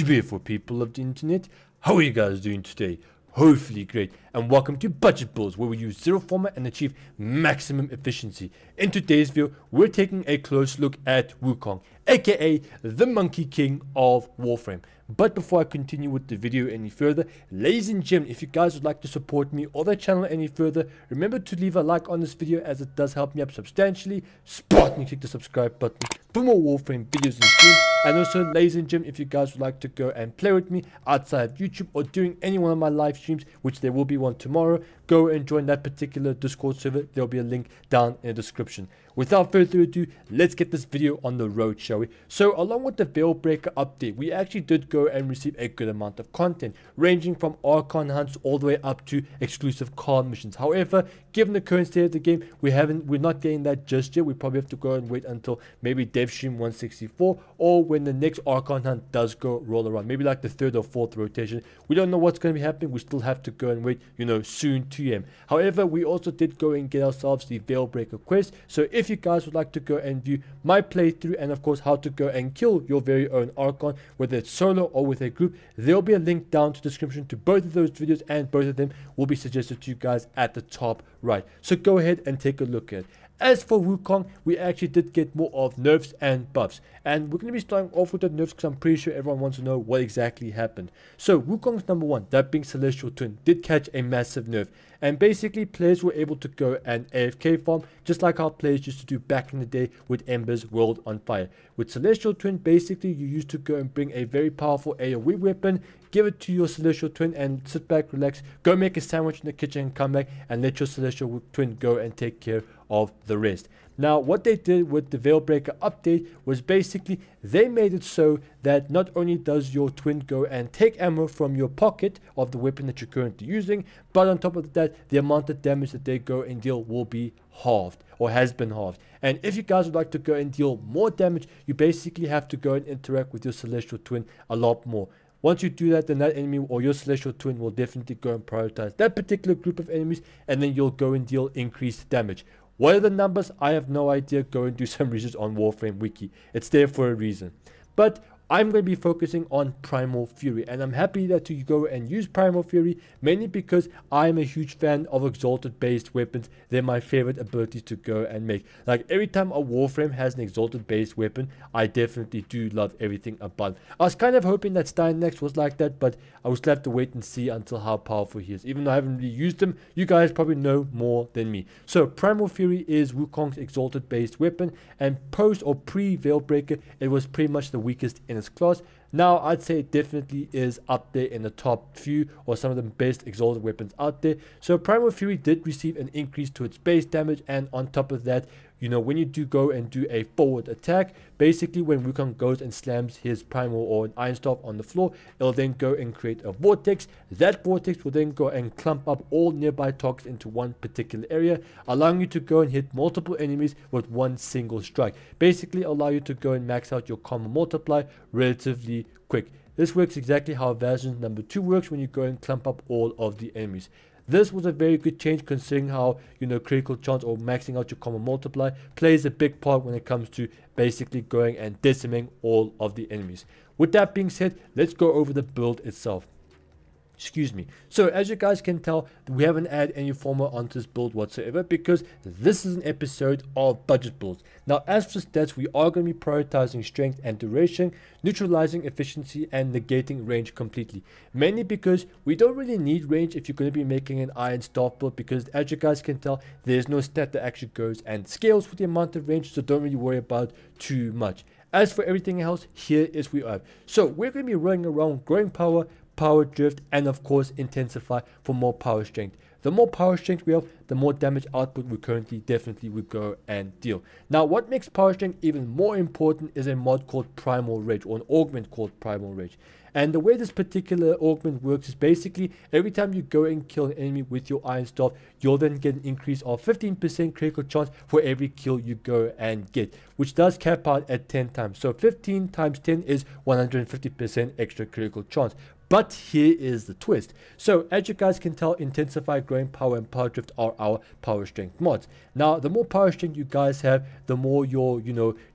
Beautiful people of the internet, how are you guys doing today? Hopefully great, and welcome to Budget Builds, where we use zero format and achieve maximum efficiency. In today's video, we're taking a close look at Wukong, aka the Monkey King of Warframe. But before I continue with the video any further, ladies and gentlemen, if you guys would like to support me or the channel any further, remember to leave a like on this video as it does help me up substantially. Spartan, click the subscribe button for more Warframe videos and streams. And also, ladies and gentlemen, if you guys would like to go and play with me outside of YouTube or during any one of my live streams, which there will be one tomorrow, go and join that particular Discord server. There'll be a link down in the description. Without further ado, let's get this video on the road, shall we? So, along with the Veilbreaker update, we actually did go and receive a good amount of content, ranging from Archon hunts all the way up to exclusive card missions. However, given the current state of the game, we're not getting that just yet. We probably have to go and wait until maybe Dev Stream 164 or when the next Archon hunt does go roll around, maybe like the 3rd or 4th rotation. We don't know what's going to be happening. We still have to go and wait, soon 2am. However, we also did go and get ourselves the Veilbreaker quest. So if you guys would like to go and view my playthrough and of course how to go and kill your very own Archon, whether it's solo or with a group, there'll be a link down to the description to both of those videos, and both of them will be suggested to you guys at the top right. So go ahead and take a look at it. As for Wukong, we actually did get more of nerfs and buffs, and we're going to be starting off with the nerfs because I'm pretty sure everyone wants to know what exactly happened. So Wukong's number one, that being Celestial Twin, did catch a massive nerf, and basically players were able to go and AFK farm just like how players used to do back in the day with Ember's World on Fire. With Celestial Twin, basically you used to go and bring a very powerful AoE weapon, give it to your Celestial Twin and sit back, relax, go make a sandwich in the kitchen and come back and let your Celestial Twin go and take care of the rest. Now, what they did with the Veilbreaker update was basically they made it so that not only does your twin go and take ammo from your pocket of the weapon that you're currently using, but on top of that, the amount of damage that they go and deal will be halved or has been halved. And if you guys would like to go and deal more damage, you basically have to go and interact with your Celestial Twin a lot more. Once you do that, then that enemy or your Celestial Twin will definitely go and prioritize that particular group of enemies, and then you'll go and deal increased damage. What are the numbers? I have no idea. Go and do some research on Warframe Wiki. It's there for a reason. But I'm going to be focusing on Primal Fury, and I'm happy that you go and use Primal Fury, mainly because I'm a huge fan of exalted based weapons. They're my favorite abilities to go and make. Like every time a Warframe has an exalted based weapon, I definitely do love everything about it. I was kind of hoping that Steinnex was like that, but I will still have to wait and see until how powerful he is. Even though I haven't really used him, you guys probably know more than me. So Primal Fury is Wukong's exalted based weapon, and post or pre Veilbreaker, it was pretty much the weakest in its class. Now I'd say it definitely is up there in the top few or some of the best exalted weapons out there. So Primal Fury did receive an increase to its base damage, and on top of that, when you do go and do a forward attack, basically when Wukong goes and slams his primal or an iron staff on the floor, it'll then go and create a vortex. That vortex will then go and clump up all nearby targets into one particular area, allowing you to go and hit multiple enemies with one single strike. Basically allow you to go and max out your combo multiply relatively quick. This works exactly how version number 2 works when you go and clump up all of the enemies. This was a very good change considering how, critical chance or maxing out your common multiply plays a big part when it comes to basically going and decimating all of the enemies. With that being said, let's go over the build itself. Excuse me. So as you guys can tell, we haven't added any Forma onto this build whatsoever because this is an episode of budget builds. Now as for stats, we are going to be prioritizing strength and duration, neutralizing efficiency and negating range completely. Mainly because we don't really need range if you're going to be making an iron staff build, because as you guys can tell, there's no stat that actually goes and scales with the amount of range, so don't really worry about too much. As for everything else, here is we are. So we're going to be running around growing power, power drift, and of course intensify for more power strength. The more power strength we have, the more damage output we currently definitely would go and deal. Now what makes power strength even more important is a mod called Primal Rage, or an augment called Primal Rage. And the way this particular augment works is basically every time you go and kill an enemy with your iron staff, you'll then get an increase of 15% critical chance for every kill you go and get, which does cap out at 10 times. So 15 times 10 is 150% extra critical chance. But here is the twist. So as you guys can tell, Intensify, Growing Power, and Power Drift are our power strength mods. Now the more power strength you guys have, the more your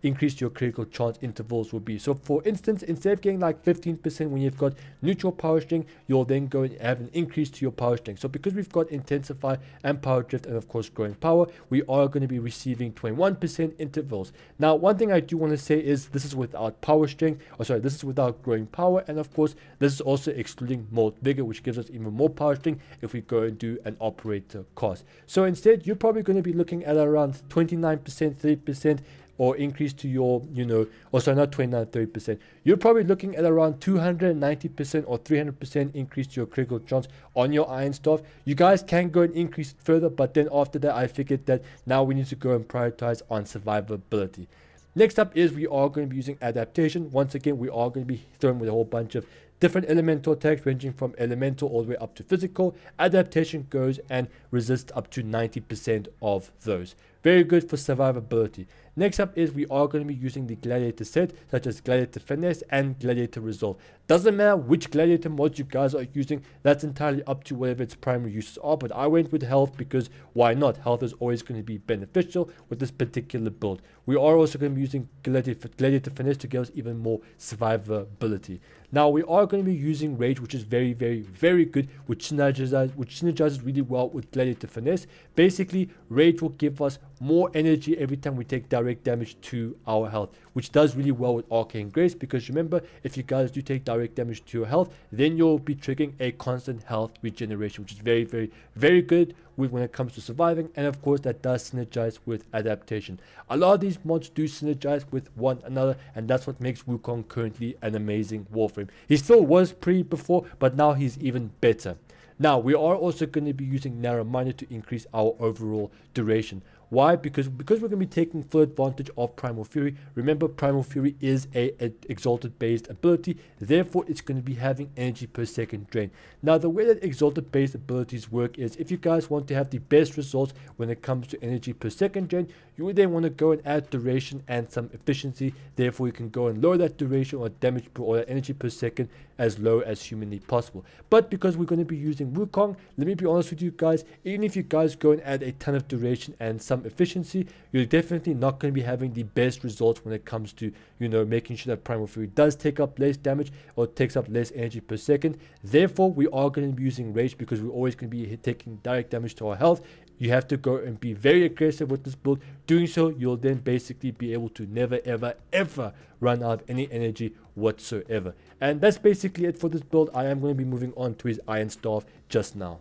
increase your critical chance intervals will be. So for instance, instead of getting like 15% when you've got neutral power strength, you'll then go and have an increase to your power strength. So because we've got Intensify and Power Drift and of course Growing Power, we are going to be receiving 21% intervals. Now one thing I do want to say is this is without power strength, this is without Growing Power, and of course this is also excluding Molt Vigor, which gives us even more power strength if we go and do an operator cost. So instead you're probably going to be looking at around 29%, 30%, or increase to your, not 29, 30%. You're probably looking at around 290% or 300% increase to your critical chance on your Iron Staff. You guys can go and increase it further, but then after that, I figured that now we need to go and prioritize on survivability. Next up is we are going to be using adaptation. Once again, we are going to be throwing with a whole bunch of different elemental attacks ranging from elemental all the way up to physical. Adaptation goes and resists up to 90% of those. Very good for survivability. Next up is we are going to be using the gladiator set, such as gladiator finesse and gladiator resolve. Doesn't matter which gladiator mods you guys are using, that's entirely up to whatever its primary uses are, but I went with health because why not? Health is always going to be beneficial with this particular build. We are also going to be using gladiator finesse to give us even more survivability. Now we are going to be using rage, which is very, very, very good, which synergizes really well with gladiator finesse. Basically, rage will give us more energy every time we take direct damage to our health, which does really well with Arcane Grace, because remember, if you guys do take direct damage to your health, then you'll be triggering a constant health regeneration, which is very, very, very good when it comes to surviving. And of course that does synergize with adaptation. A lot of these mods do synergize with one another, and that's what makes Wukong currently an amazing Warframe. He still was pretty before, but now he's even better. Now we are also going to be using Narrow Minded to increase our overall duration. Why? Because we're going to be taking full advantage of Primal Fury. Remember, Primal Fury is a exalted based ability, therefore it's going to be having energy per second drain. Now the way that exalted based abilities work is, if you guys want to have the best results when it comes to energy per second drain, you would then want to go and add duration and some efficiency. Therefore you can go and lower that duration or damage or that energy per second as low as humanly possible. But because we're going to be using Wukong, let me be honest with you guys, even if you guys go and add a ton of duration and some efficiency, you're definitely not going to be having the best results when it comes to making sure that Primal Fury does take up less damage or takes up less energy per second. Therefore we are going to be using rage, because we're always going to be taking direct damage to our health. You have to go and be very aggressive with this build. Doing so, you'll then basically be able to never ever ever run out of any energy whatsoever. And that's basically it for this build. I am going to be moving on to his Iron Staff just now.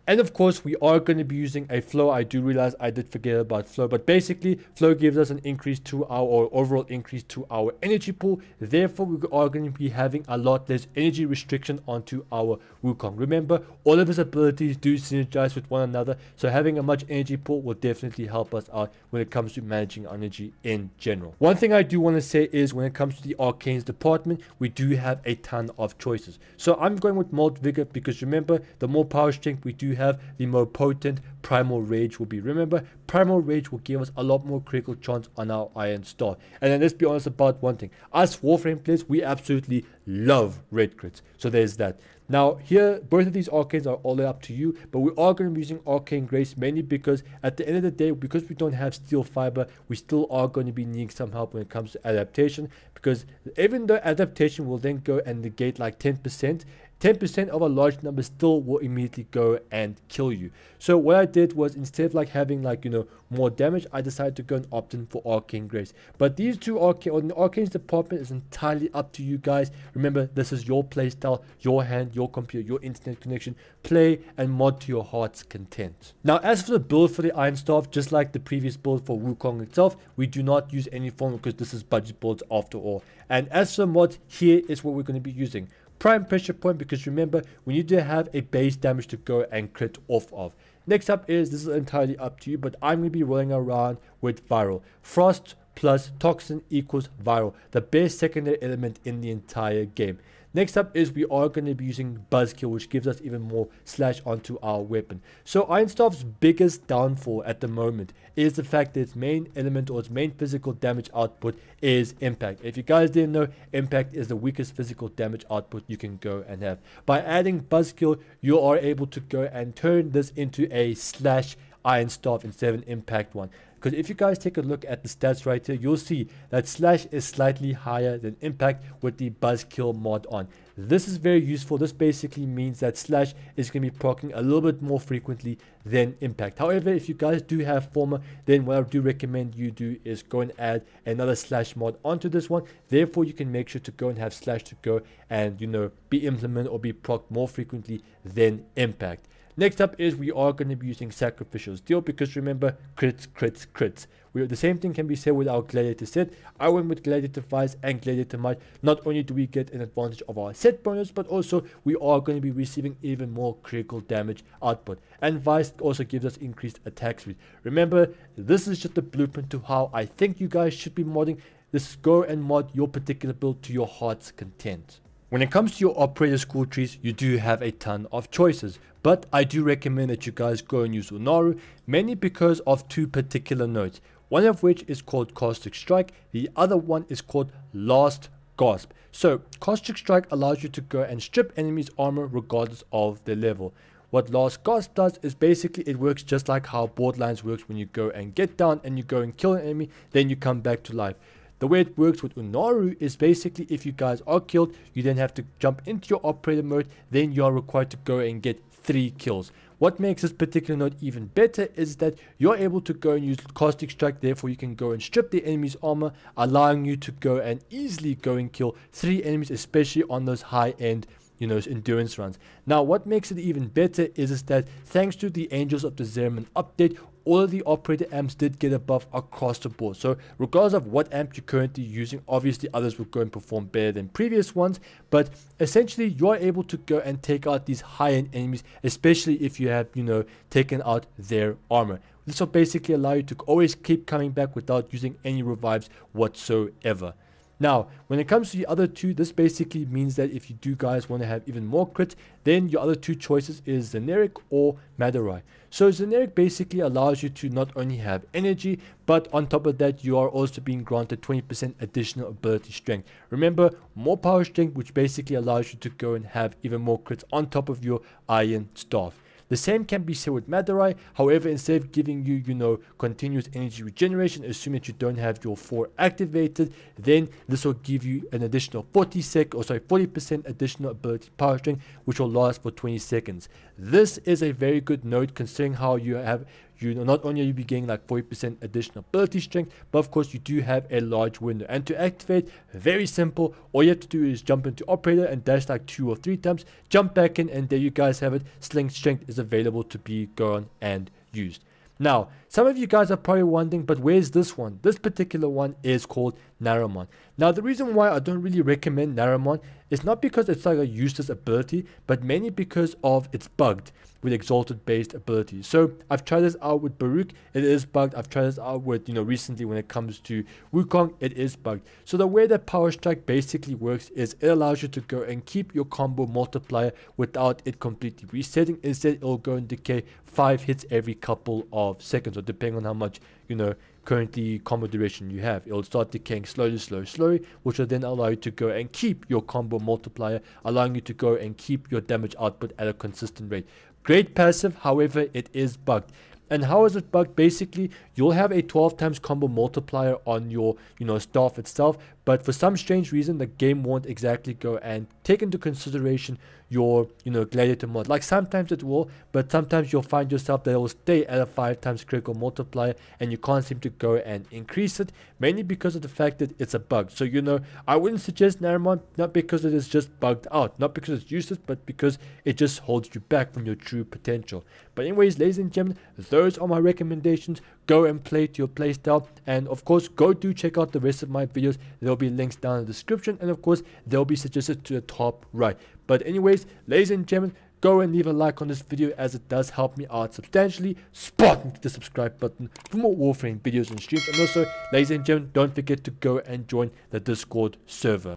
And of course, we are going to be using a flow. I do realize I did forget about flow, but basically flow gives us an increase to our overall increase to our energy pool. Therefore, we are going to be having a lot less energy restriction onto our Wukong. Remember, all of his abilities do synergize with one another, so having a much energy pool will definitely help us out when it comes to managing energy in general. One thing I do want to say is, when it comes to the Arcanes department, we do have a ton of choices. So I'm going with Molt Vigor, because remember, the more power strength we do have, the more potent Primal Rage will be. Remember, Primal Rage will give us a lot more critical chance on our Iron Staff. And then let's be honest about one thing. Us Warframe players, we absolutely love red crits. So there's that. Now here, both of these arcanes are all up to you, but we are going to be using Arcane Grace mainly because at the end of the day, because we don't have Steel Fiber, we still are going to be needing some help when it comes to adaptation, because even though adaptation will then go and negate like 10%, 10% of a large number still will immediately go and kill you. So what I did was, instead of like having like more damage, I decided to go and opt in for Arcane Grace. But these two the Arcane's department is entirely up to you guys. Remember, this is your playstyle, your hand, your computer, your internet connection. Play and mod to your heart's content. Now as for the build for the Iron Staff, just like the previous build for Wukong itself, we do not use any Forma because this is budget builds after all. And as for mods, here is what we're going to be using. Prime Pressure Point, because remember, we need to have a base damage to go and crit off of. Next up is, this is entirely up to you, but I'm going to be rolling around with Viral. Frost plus Toxin equals Viral, the best secondary element in the entire game. Next up is we are going to be using Buzzkill, which gives us even more slash onto our weapon. So Ironstaff's biggest downfall at the moment is the fact that its main element or its main physical damage output is impact. If you guys didn't know, impact is the weakest physical damage output you can go and have. By adding Buzzkill, you are able to go and turn this into a slash Ironstaff instead of an impact one. Because if you guys take a look at the stats right here, you'll see that slash is slightly higher than impact with the Buzzkill mod on. This is very useful. This basically means that slash is going to be proccing a little bit more frequently than impact. However, if you guys do have Forma, then what I do recommend you do is go and add another slash mod onto this one. Therefore, you can make sure to go and have slash to go and, you know, be implemented or be procced more frequently than impact. Next up is we are going to be using Sacrificial Steel, because remember, crits, crits, crits. The same thing can be said with our Gladiator set. I went with Gladiator Vice and Gladiator Might. Not only do we get an advantage of our set bonus, but also we are going to be receiving even more critical damage output. And Vice also gives us increased attack speed. Remember, this is just the blueprint to how I think you guys should be modding. This go and mod your particular build to your heart's content. When it comes to your operator school trees, you do have a ton of choices, but I do recommend that you guys go and use Unaru, mainly because of two particular nodes, one of which is called Caustic Strike, the other one is called Last Gasp. So Caustic Strike allows you to go and strip enemies' armor regardless of their level. What Last Gasp does is basically it works just like how Borderlands works when you go and get down and you go and kill an enemy, then you come back to life. The way it works with Unaru is basically if you guys are killed, you then have to jump into your operator mode, then you are required to go and get 3 kills. What makes this particular node even better is that you're able to go and use Caustic Strike, therefore you can go and strip the enemy's armor, allowing you to go and easily go and kill 3 enemies, especially on those high-end, you know, endurance runs. Now what makes it even better is that thanks to the Angels of the Zerman update, all of the operator amps did get a buff across the board. So regardless of what amp you're currently using, obviously others will go and perform better than previous ones, but essentially you're able to go and take out these high-end enemies, especially if you have, you know, taken out their armor. This will basically allow you to always keep coming back without using any revives whatsoever. Now, when it comes to the other two, this basically means that if you do guys want to have even more crits, then your other two choices is Zeneric or Madurai. So Zeneric basically allows you to not only have energy, but on top of that, you are also being granted 20% additional ability strength. Remember, more power strength, which basically allows you to go and have even more crits on top of your Iron Staff. The same can be said with Madurai. However, instead of giving you, you know, continuous energy regeneration, assuming that you don't have your 4 activated, then this will give you an additional 40% additional ability power strength, which will last for 20 seconds. This is a very good node considering how you have, you know, not only are you be getting like 40% additional ability strength, but of course you do have a large window. And to activate, very simple. All you have to do is jump into operator and dash like 2 or 3 times, jump back in, and there you guys have it. Sling strength is available to be gone and used. Now, some of you guys are probably wondering, but where's this one? This particular one is called Naramon. Now, the reason why I don't really recommend Naramon is not because it's like a useless ability, but mainly because of it's bugged with exalted based abilities. So I've tried this out with Baruch, it is bugged. I've tried this out with, you know, recently when it comes to Wukong, it is bugged. So the way that Power Strike basically works is it allows you to go and keep your combo multiplier without it completely resetting. Instead, it'll go and decay 5 hits every couple of seconds, or depending on how much, you know, currently combo duration you have. It'll start decaying slowly, which will then allow you to go and keep your combo multiplier, allowing you to go and keep your damage output at a consistent rate. Great passive, however, it is bugged. And how is it bugged? Basically, you'll have a 12 times combo multiplier on your, you know, staff itself, but for some strange reason, the game won't exactly go and take into consideration your, you know, Gladiator mod. Like sometimes it will, but sometimes you'll find yourself that it will stay at a 5 times critical multiplier and you can't seem to go and increase it, mainly because of the fact that it's a bug. So, you know, I wouldn't suggest Naramon, not because it is just bugged out, not because it's useless, but because it just holds you back from your true potential. But anyways, ladies and gentlemen, those are my recommendations. Go and play to your playstyle, and of course go do check out the rest of my videos. There'll be links down in the description, and of course they'll be suggested to the top right. But anyways, ladies and gentlemen, go and leave a like on this video as it does help me out substantially. Hit the subscribe button for more Warframe videos and streams, and also ladies and gentlemen, don't forget to go and join the Discord server.